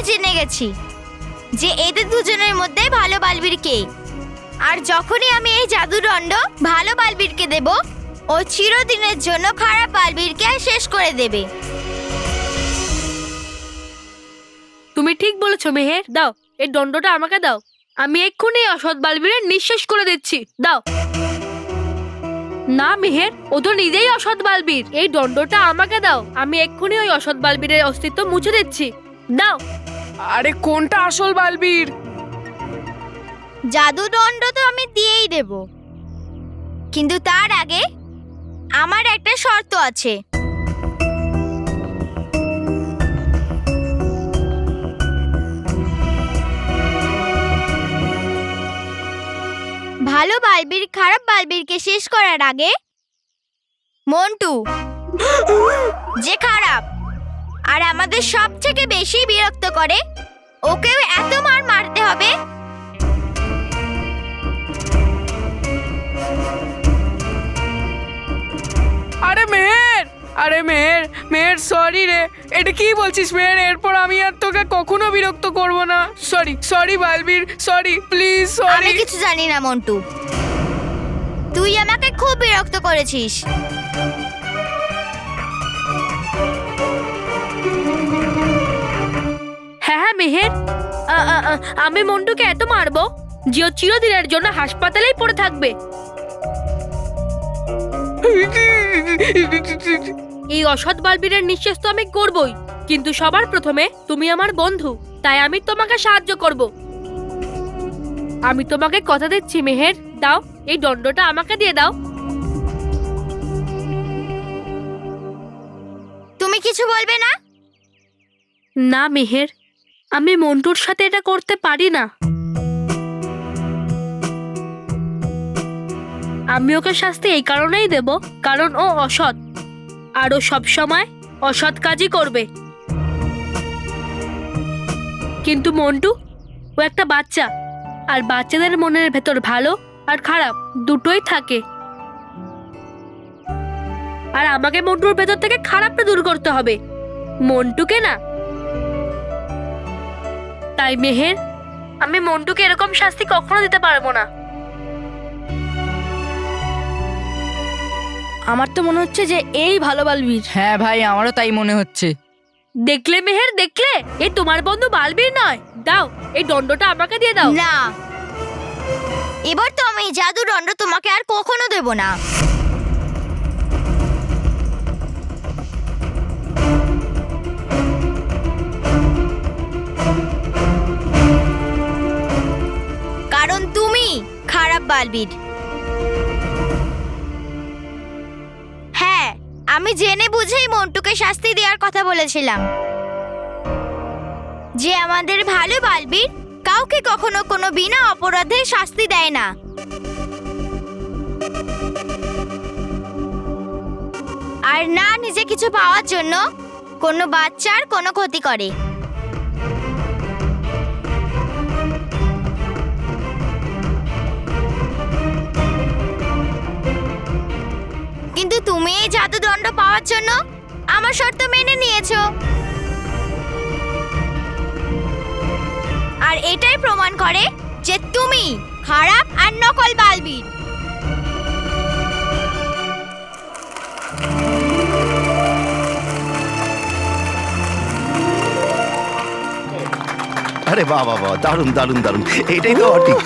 আমি জেনে গেছি যে এদের দুজনের মধ্যে ভালো বালবীর কে। আর যখনই আমি এই জাদুদণ্ড ভালো বালবীরকে দেব, ও চিরদিনের জন্য খারাপ বালবীরকে শেষ করে দেবে। তুমি ঠিক বলেছো মেহের, দাও এই দণ্ডটা আমাকে দাও। আমি এক্ষুনি অসৎ বালবীরের নিঃশেষ করে দিচ্ছি, দাও। না মেহের, ও তো নিজেই অসৎ বালবীর। এই দণ্ডটা আমাকে দাও, আমি এক্ষুনি ওই অসৎ বালবীরের অস্তিত্ব মুছে দিচ্ছি, দাও। আরে কোনটা আসল বালবীর? জাদুদণ্ড তো আমি দিয়েই দেব, কিন্তু তার আগে আমার একটা শর্ত আছে। ভালো বালবীর খারাপ বালবীরকে শেষ করার আগে মন্টু, যে খারাপ আর আমাদের সবথেকে বেশি বিরক্ত করে, ওকেও এত মার মারতে হবে আরে মেহের, মেহের সরি রে। এটা কি বলছিস মেহের? এরপর আমি আর তোকে কখনো বিরক্ত করব না। সরি বালবীর, সরি প্লিজ, আমি সরি। কিছু জানি না মন্টু, তুই আমাকে খুব বিরক্ত করেছিস। হ্যাঁ মেহের, আমি মন্টুকে এত মারবো যে ও চিরদিনের জন্য হাসপাতালেই পড়ে থাকবে। এই অসৎ বালবীরের নিঃশেষ তো আমি করবই, কিন্তু সবার প্রথমে তুমি আমার বন্ধু, তাই আমি তোমাকে সাহায্য করব। আমি তোমাকে কথা দিচ্ছি মেহের, দাও এই দণ্ডটা আমাকে দিয়ে দাও। তুমি কিছু বলবে না? না মেহের, আমি মন্টুর সাথে এটা করতে পারি না। আমি ওকে শাস্তি এই কারণেই দেব কারণ ও অসৎ, আর ও সবসময় অসৎ কাজই করবে। কিন্তু মন্টু ও একটা বাচ্চা, আর বাচ্চাদের মনের ভেতর ভালো আর খারাপ দুটোই থাকে। আর আমাকে মন্টুর ভেতর থেকে খারাপটা দূর করতে হবে, মন্টুকে না। তাই মেহের, আমি মন্টুকে এরকম শাস্তি কখনো দিতে পারবো না। আমার তো মনে হচ্ছে যে এই ভালো বালবীর। হ্যাঁ ভাই, আমারও তাই মনে হচ্ছে। দেখলে মেহের, দেখলে এই তোমার বন্ধু বালবীর নয়। দাও এই দণ্ডটা আমাকে দিয়ে দাও। না, এবার তো আমি এই জাদুদণ্ড তোমাকে আর কখনো দেব না। কারণ তুমি খারাপ বালবীর। হ্যাঁ, আমি জেনে বুঝেই মন্টুকে শাস্তি দেওয়ার কথা বলেছিলাম, যে আমাদের ভালো বালবীর কাউকে কখনো কোনো বিনা অপরাধে শাস্তি দেয় না। আর না নিজে কিছু পাওয়ার জন্য কোনো বাচ্চার কোনো ক্ষতি করে। কিন্তু তুমি এই জাদুদণ্ড পাওয়ার জন্য আমার শর্ত মেনে নিয়েছো, আর এটাই প্রমাণ করে যে তুমি খারাপ আর নকল বালবীর। আরে বাহ বাহ বাহ, দারুণ দারুণ দারুণ, এটাই তো ঠিক।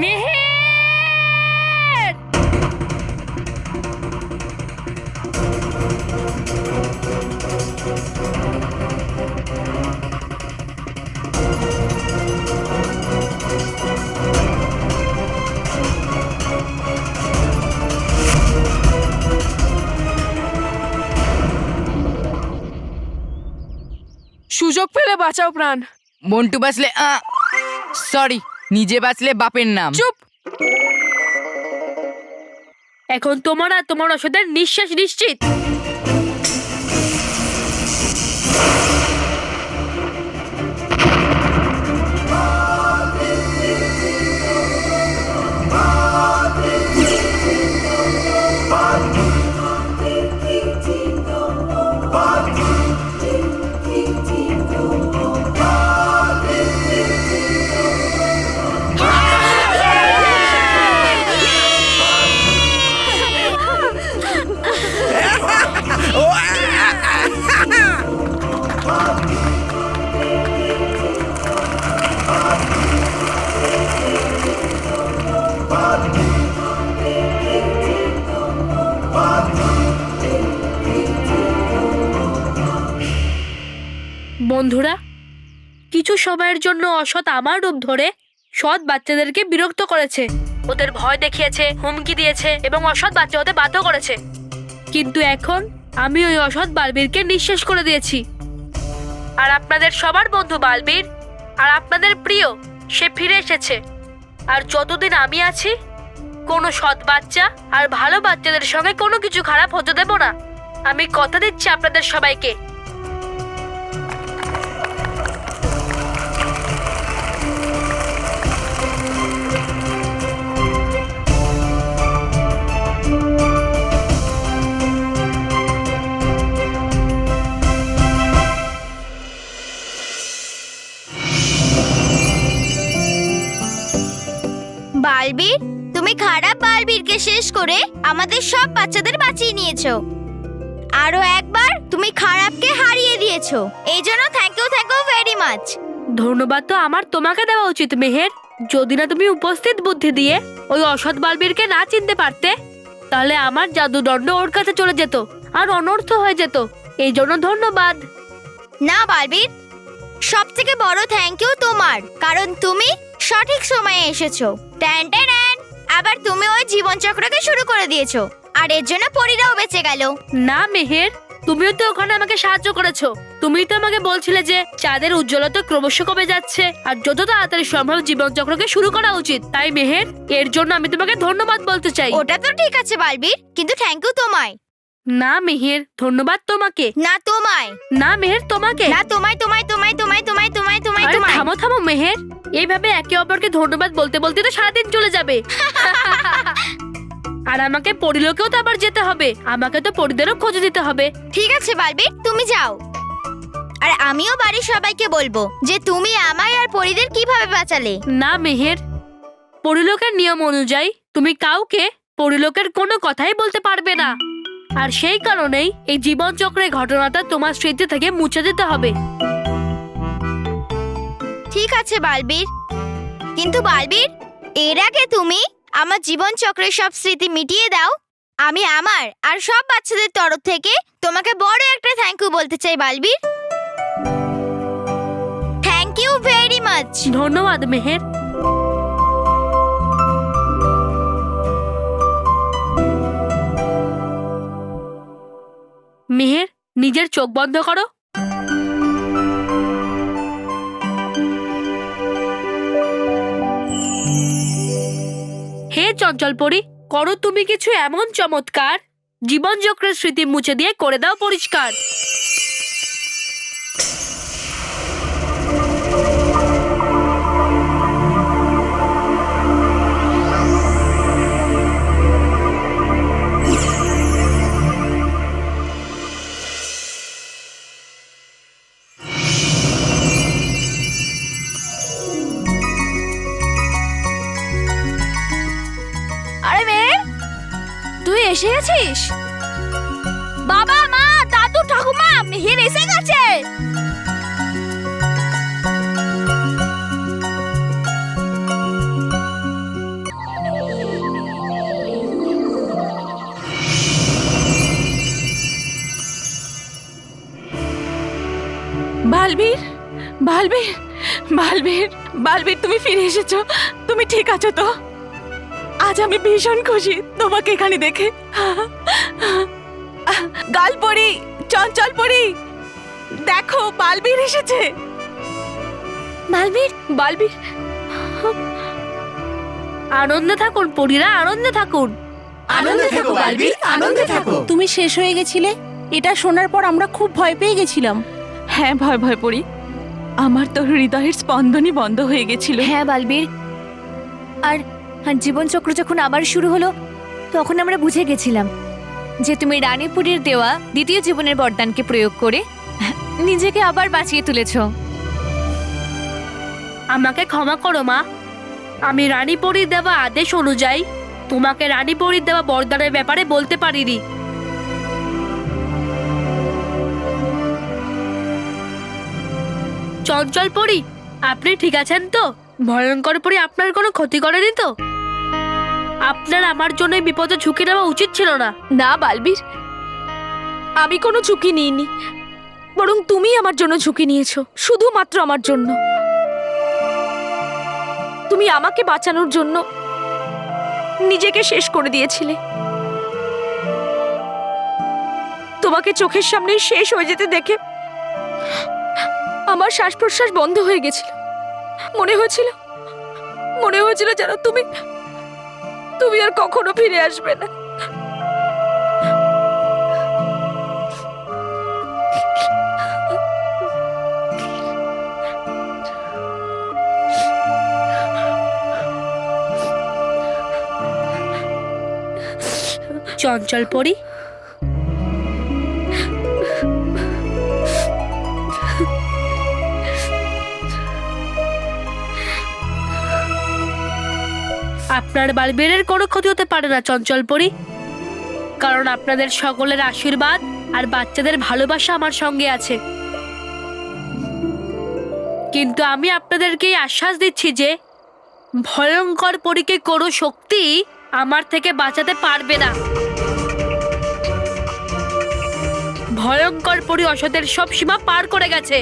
মেহের, সুযোগ পেলে বাঁচাও প্রাণ। মন্টু বাঁচলে সরি, নিজে বাঁচলে বাপের নাম। চুপ, এখন তোমার আর তোমার অসতের নিঃশ্বাস নিশ্চিত। বন্ধুরা, কিছু সময়ের জন্য অসৎ আমার রূপ ধরে সৎ বাচ্চাদেরকে বিরক্ত করেছে, ওদের ভয় দেখিয়েছে, হুমকি দিয়েছে এবং অসৎ বাচ্চা হতে বাধ্য করেছে। কিন্তু এখন আমি ওই অসৎ বালবীরকে নিঃশেষ করে দিয়েছি। আর আপনাদের সবার বন্ধু বালবীর আর আপনাদের প্রিয় সে ফিরে এসেছে। আর যতদিন আমি আছি, কোনো সৎ বাচ্চা আর ভালো বাচ্চাদের সঙ্গে কোনো কিছু খারাপ হতে দেব না। আমি কথা দিচ্ছি আপনাদের সবাইকে। বালবীর, তুমি খারাপ বালবীরকে শেষ করে আমাদের সব বাচ্চাদের বাঁচিয়ে নিয়েছো। আরো একবার তুমি খারাপকে হারিয়ে দিয়েছো। এই জন্য থ্যাংক ইউ ভেরি মাচ। ধন্যবাদ তো আমার তোমাকে দেওয়া উচিত মেহের। যদি না তুমি উপস্থিত বুদ্ধি দিয়ে ওই অসৎ বালবীরকে না চিনতে পারতে, তাহলে আমার জাদুদণ্ড ওর কাছে চলে যেত আর অনর্থ হয়ে যেত। এই জন্য ধন্যবাদ। না বালবীর, সব থেকে বড় থ্যাংক ইউ তোমার, কারণ তুমি সঠিক সময়ে এসেছো। ট্যান ট্যান, আবার তুমি ওই জীবন চক্রকে শুরু করে দিয়েছো, আর এর জন্য পরীরাও বেঁচে গেল। না মেহের, তুমিও তো ওখানে আমাকে সাহায্য করেছো। তুমিই তো আমাকে বলছিলে যে চাঁদের উজ্জ্বলতা ক্রমশ কমে যাচ্ছে আর যত তাড়াতাড়ি সম্ভব জীবন চক্রকে শুরু করা উচিত। তাই মেহের, এর জন্য আমি তোমাকে ধন্যবাদ বলতে চাই। ওটা তো ঠিক আছে বালবীর, কিন্তু থ্যাংক ইউ তোমায়। না মেহের, ধন্যবাদ তোমাকে। না তোমায়। না মেহের, তোমাকে। না তোমায় তোমায় তোমায় তোমায় তোমায় তোমায় তোমায় আরে তোমায়। থামো থামো মেহের, এইভাবে একে অপরকে ধন্যবাদ বলতে বলতে তো সারাদিন চলে যাবে। আর আমাকে পরিলোকেও তো আবার যেতে হবে, আমাকে তো পরিদেরও খোঁজে দিতে হবে। ঠিক আছে বালবীর, তুমি যাও। আর আমিও বাড়ির সবাইকে বলবো যে তুমি আমায় আর পরিদের কিভাবে বাঁচালে। না মেহের, পরিলোকের নিয়ম অনুযায়ী তুমি কাউকে পরিলোকের কোনো কথাই বলতে পারবে না। আর সেই কারণেই এই জীবন চক্রের ঘটনাটা তোমার স্মৃতি থেকে মুছে দিতে হবে। ঠিক আছে বালবীর, কিন্তু বালবীর, এর আগে তুমি আমার জীবন চক্রের সব স্মৃতি মিটিয়ে দাও। আমি আমার আর সব বাচ্চাদের তরফ থেকে তোমাকে বড় একটা থ্যাংক ইউ বলতে চাই Balbir. Thank you very much. ধন্যবাদ মেহের। মেহের, নিজের চোখ বন্ধ করো। হে চঞ্চল পরি, করো তুমি কিছু এমন চমৎকার, জীবন চক্রের স্মৃতি মুছে দিয়ে করে দাও পরিষ্কার। আরে মেয়ে, তুই এসে গেছিস? বাবা, মা, দাদু, ঠাকুমা, মেহের এসে গেছে। বালবীর, বালবীর, বালবীর, বালবীর, তুমি ফিরে এসেছো। তুমি ঠিক আছো তো? আজ আমি ভীষণ খুশি তোমাকে এখানে দেখে। গালপরি, চঞ্চল পরি, দেখো বালবীর এসেছে। বালবীর, বালবীর, আনন্দে থাকুন পরীরা, আনন্দে থাকুন। আনন্দে থাকো বালবীর, আনন্দে থাকো। তুমি শেষ হয়ে গেছিলে, এটা শোনার পর আমরা খুব ভয় পেয়ে গেছিলাম। হ্যাঁ, ভয় ভয় পড়ি। আমার তো হৃদয়ের স্পন্দনই বন্ধ হয়ে গেছিল। হ্যাঁ বালবীর, আর জীবনচক্র যখন আবার শুরু হলো তখন আমরা বুঝে গেছিলাম যে তুমি রানীপুরীর দেওয়া দ্বিতীয় জীবনের বরদানকে প্রয়োগ করে নিজেকে আবার বাঁচিয়ে তুলেছ। আমাকে ক্ষমা করো মা, আমি রানীপরীর দেওয়া আদেশ অনুযায়ী তোমাকে রানীপরীর দেওয়া বরদানের ব্যাপারে বলতে পারিনি। চঞ্চল পরী, আপনি ঠিক আছেন তো? ভয়ঙ্কর পরী আপনার কোনো ক্ষতি করেনি তো? আপনার আমার জন্য এই বিপদে ঝুঁকি নেওয়া উচিত ছিল না। না বালবীর, আমি কোনো ঝুঁকি নিইনি, বরং তুমি আমার জন্য ঝুঁকি নিয়েছো, শুধুমাত্র আমার জন্য। তুমি আমাকে বাঁচানোর জন্য নিজেকে শেষ করে দিয়েছিলে। তোমাকে চোখের সামনে শেষ হয়ে যেতে দেখে আমার শ্বাস প্রশ্বাস বন্ধ হয়ে গেছিল। মনে হয়েছিল যেন তুমি আর কখনো ফিরে আসবে না। চঞ্চল পরী, আপনার বালবীরের কোনো ক্ষতি হতে পারে না চঞ্চল পরী, কারণ আপনাদের সকলের আশীর্বাদ আর বাচ্চাদের ভালোবাসা আমার সঙ্গে আছে। কিন্তু আমি আপনাদেরকে এই আশ্বাস দিচ্ছি যে ভয়ঙ্কর পরীকে কোনো শক্তি আমার থেকে বাঁচাতে পারবে না। ভয়ঙ্কর পরী অসতের সব সীমা পার করে গেছে,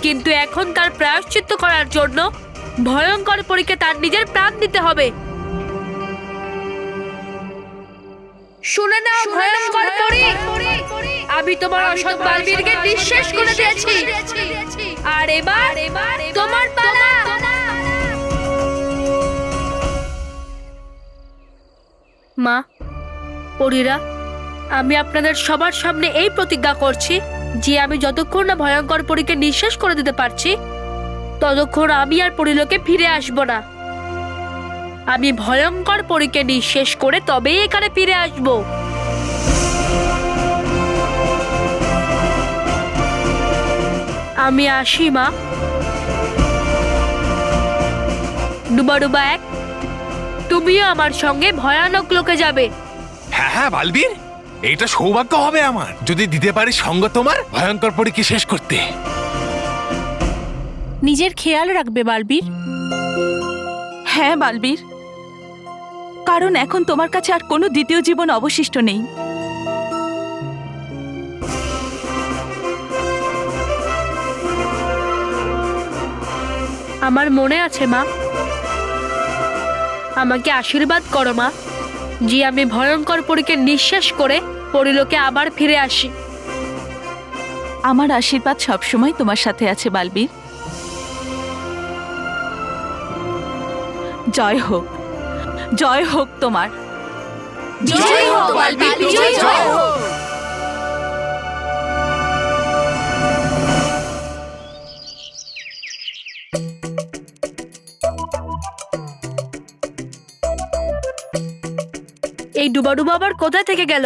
কিন্তু এখন তার প্রায়শ্চিত্ত করার জন্য ভয়ঙ্কর পরীকে তার নিজের প্রাণ দিতে হবে। শুনে নাও ভয়ঙ্কর পরী, আমি তোমার অসৎ বালবীরকে নিঃশেষ করে দিয়েছি, আর এবার তোমার পালা। মা, পরীরা, আমি আপনাদের সবার সামনে এই প্রতিজ্ঞা করছি যে আমি যতক্ষণ না ভয়ঙ্কর পরীকে নিঃশেষ করে দিতে পারছি ততক্ষণ আমি আর পরীলোকে ফিরে আসব না। আমি ভয়ঙ্কর পরীকে নিঃশেষ করে তবেই এখানে ফিরে আসব। আমি আসি মা। ডুবা ডুবা এক, তুমিও আমার সঙ্গে ভয়ানক লোকে যাবে। হ্যাঁ হ্যাঁ বালবীর, এইটা সৌভাগ্য হবে আমার যদি দিতে পারি সঙ্গ তোমার ভয়ঙ্কর পরীকে শেষ করতে। নিজের খেয়াল রাখবে বালবীর। হ্যাঁ বালবীর, কারণ এখন তোমার কাছে আর কোনো দ্বিতীয় জীবন অবশিষ্ট নেই। আমার মনে আছে মা, আমাকে আশীর্বাদ করো মা যে আমি ভয়ঙ্কর পরীকে নিঃশেষ করে পরীলোকে আবার ফিরে আসি। আমার আশীর্বাদ সবসময় তোমার সাথে আছে বালবীর। জয় হোক, জয় হোক তোমার। জয় হোক বালবীর, জয় হোক। এই ডুবাডুবা আবার কোথায় থেকে গেল?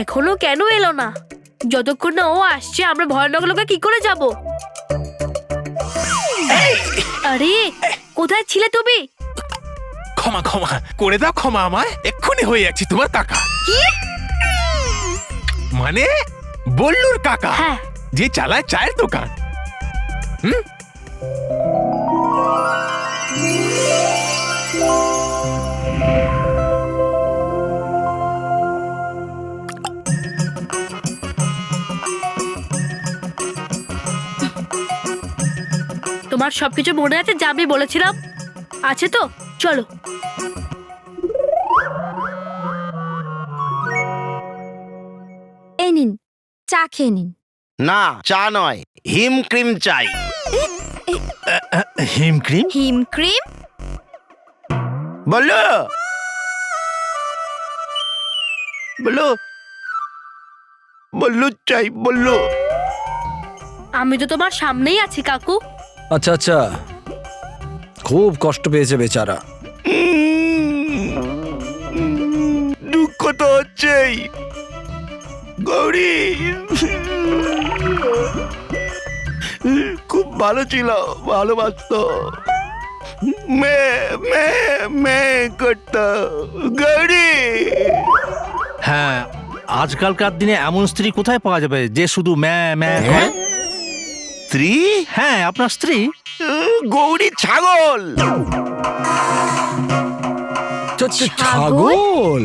এখনো কেন এলো না? যতক্ষণ না ও আসছে আমরা ভয়ানক লোকে কি করে যাব? আরে কোথায় ছিলে তুমি? ক্ষমা ক্ষমা করে দাও, ক্ষমা আমায়, এক্ষুনি হয়ে যাচ্ছি তোমার কাকা। কি? মানে বল্লুর কাকা, হ্যাঁ। যে চালায় চায়ের দোকান। তোমার সবকিছু মনে আছে যা আমি বলেছিলাম? আছে তো? চলো। এই নিন, চা খেয়ে নিন। না, চা নয়, হিম ক্রিম চাই। হিমক্রিম হিম ক্রিম? বলো বলো বললু চাই বললু। আমি তো তোমার সামনেই আছি কাকু। আচ্ছা আচ্ছা, খুব কষ্ট পেয়েছে বেচারা। দুঃখ তো হচ্ছেই গৌরী, খুব ভালো ছিল, ভালোবাসতো, মে করতো গৌরী। হ্যাঁ, আজকালকার দিনে এমন স্ত্রী কোথায় পাওয়া যাবে যে শুধু ম্যা ম্যা করে? স্ত্রী? হ্যাঁ, আপনার স্ত্রী। গৌরী ছাগল। ছাগল?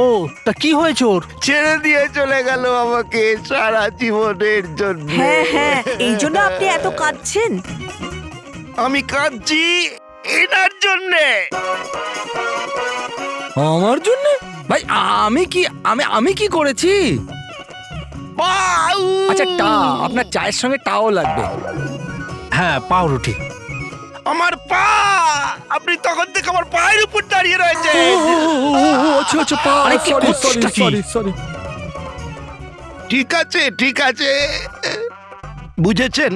ও, তা কি হয়েছে ওর? ছেড়ে দিয়ে চলে গেল আমাকে সারা জীবনের জন্য। হ্যাঁ হ্যাঁ, এই জন্য আপনি এত কাঁদছেন। আমি কাঁদছি এনার জন্যে। আমার জন্য? ভাই আমি কি করেছি? পাউ! আচ্ছা, আপনার চায়ের সঙ্গে টাও লাগবে। হ্যাঁ, পাউরুটি। আমার পা! আপনি তখন থেকে আমার পায়ের উপর দাঁড়িয়ে রয়েছে। আচ্ছা আচ্ছা, আরে কি করছিস কি? সরি। ঠিক আছে ঠিক আছে, বুঝেছেন,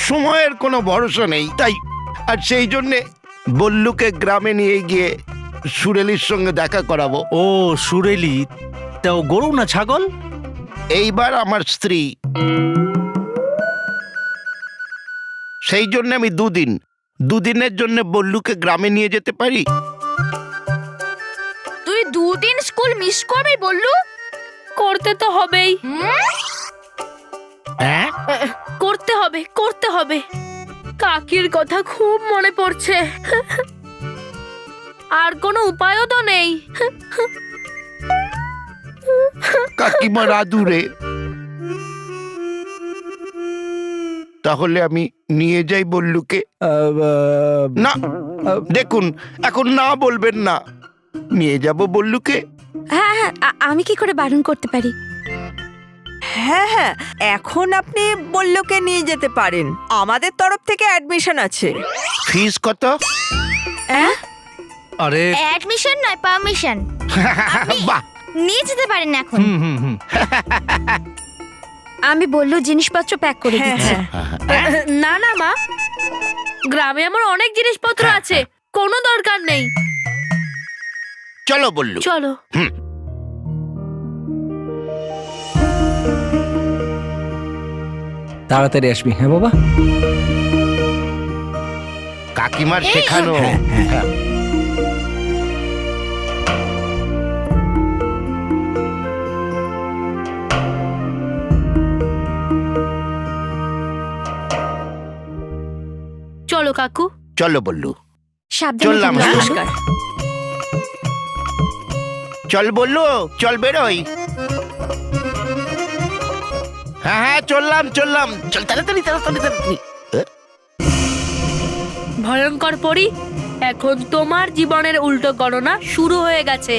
সময়ের কোনো ভরসা নেই, তাই আর সেই জন্যে বল্লুকে গ্রামে নিয়ে গিয়ে সুরেলির সঙ্গে দেখা করাবো। ও, সুরেলি। তা ও গরু না ছাগল? এইবার আমার স্ত্রী, সেই জন্য আমি দুদিনের জন্য বল্লুকে গ্রামে নিয়ে যেতে পারি। তুই 2 দিন স্কুল মিস করবি বললু? করতে তো হবেই। হ্যাঁ, করতে হবে। কাকির কথা খুব মনে পড়ছে। আর কোনো উপায়ও তো নেই। কাকিমা রাধুরে, তাহলে আমি নিয়ে যাই বল্লুকে। না, দেখুন, এখন না বলবেন না, নিয়ে যাব বল্লুকে। হ্যাঁ হ্যাঁ, আমি কি করে বারণ করতে পারি? হ্যাঁ হ্যাঁ, এখন আপনি বল্লুকে নিয়ে যেতে পারেন, আমাদের তরফ থেকে অ্যাডমিশন আছে। ফিস কত? আরে অ্যাডমিশন নয়, পারমিশন। বাহ, নিয়ে যেতে পারেন এখন। হুম। আমি বললু জিনিসপত্র প্যাক করে হ্যাঁ দিচ্ছি। হ্যাঁ, না না মা, গ্রামে আমার অনেক জিনিসপত্র আছে, কোনো দরকার নেই। চলো বল্লু। চলো। তাড়াতাড়ি আসবি, হ্যাঁ বাবা। কাকিমার শেখানো। হ্যাঁ। চলো কাকু। চলো বল্লু, সাবধানে চললাম। থাকিস। নমস্কার। চল বল্লু, চল বেরোই। হ্যাঁ, চললাম, চল তাড়াতাড়ি। ভয়ঙ্কর পরি, এখন তোমার জীবনের উল্টো গণনা শুরু হয়ে গেছে।